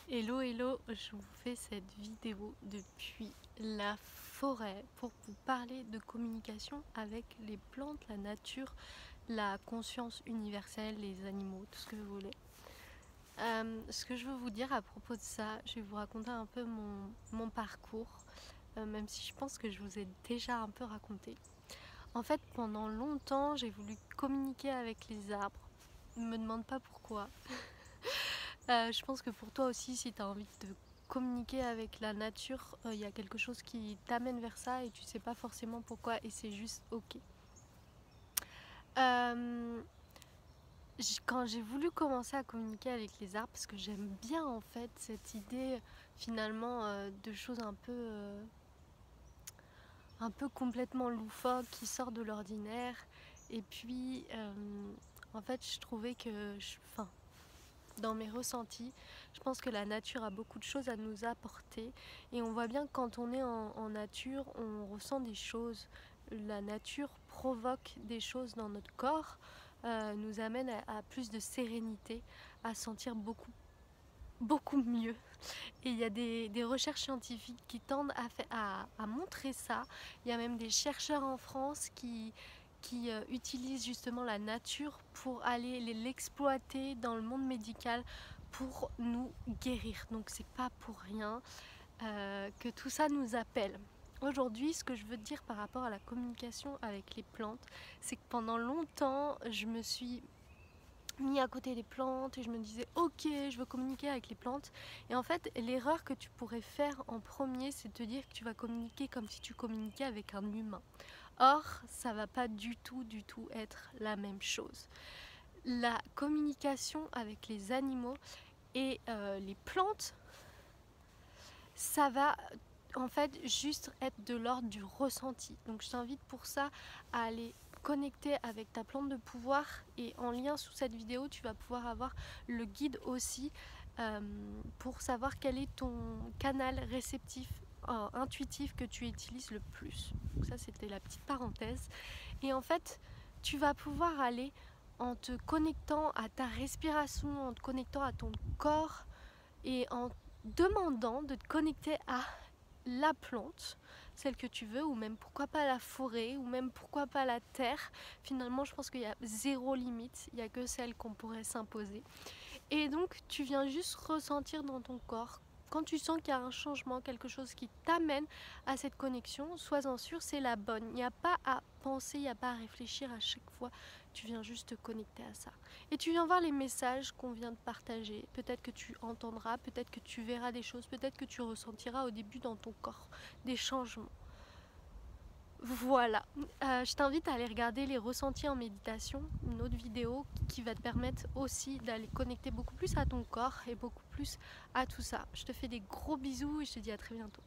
Hello hello, je vous fais cette vidéo depuis la forêt pour vous parler de communication avec les plantes, la nature, la conscience universelle, les animaux, tout ce que vous voulez. Ce que je veux vous dire à propos de ça, je vais vous raconter un peu mon parcours, même si je pense que je vous ai déjà un peu raconté. En fait, pendant longtemps, j'ai voulu communiquer avec les arbres. Ne me demande pas pourquoi. Je pense que pour toi aussi, si tu as envie de communiquer avec la nature, il y a quelque chose qui t'amène vers ça et tu sais pas forcément pourquoi et c'est juste ok. Euh, Quand j'ai voulu commencer à communiquer avec les arbres, parce que j'aime bien en fait cette idée finalement de choses un peu complètement loufoques qui sortent de l'ordinaire. Et puis en fait je trouvais que, dans mes ressentis, je pense que la nature a beaucoup de choses à nous apporter et on voit bien que quand on est en nature, on ressent des choses. La nature provoque des choses dans notre corps, nous amène à plus de sérénité, à sentir beaucoup mieux. Et il y a des recherches scientifiques qui tendent à montrer ça. Il y a même des chercheurs en France qui utilisent justement la nature pour aller l'exploiter dans le monde médical pour nous guérir. Donc c'est pas pour rien que tout ça nous appelle. Aujourd'hui, ce que je veux te dire par rapport à la communication avec les plantes, c'est que pendant longtemps, je me suis mis à côté des plantes et je me disais ok, je veux communiquer avec les plantes. Et en fait, l'erreur que tu pourrais faire en premier, c'est de te dire que tu vas communiquer comme si tu communiquais avec un humain. Or, ça va pas du tout être la même chose. La communication avec les animaux et les plantes, ça va en fait juste être de l'ordre du ressenti. Donc je t'invite pour ça à aller connecter avec ta plante de pouvoir et en lien sous cette vidéo tu vas pouvoir avoir le guide aussi pour savoir quel est ton canal réceptif intuitif que tu utilises le plus. Donc ça c'était la petite parenthèse. Et en fait tu vas pouvoir aller en te connectant à ta respiration, en te connectant à ton corps et en demandant de te connecter à la plante, celle que tu veux, ou même pourquoi pas la forêt, ou même pourquoi pas la terre. Finalement, je pense qu'il y a zéro limite, il n'y a que celle qu'on pourrait s'imposer. Et donc, tu viens juste ressentir dans ton corps. Quand tu sens qu'il y a un changement, quelque chose qui t'amène à cette connexion, sois-en sûr, c'est la bonne. Il n'y a pas à penser, il n'y a pas à réfléchir à chaque fois. Tu viens juste te connecter à ça. Et tu viens voir les messages qu'on vient de partager. Peut-être que tu entendras, peut-être que tu verras des choses, peut-être que tu ressentiras au début dans ton corps des changements. Voilà, je t'invite à aller regarder les ressentis en méditation, une autre vidéo qui va te permettre aussi d'aller connecter beaucoup plus à ton corps et beaucoup plus à tout ça. Je te fais des gros bisous et je te dis à très bientôt.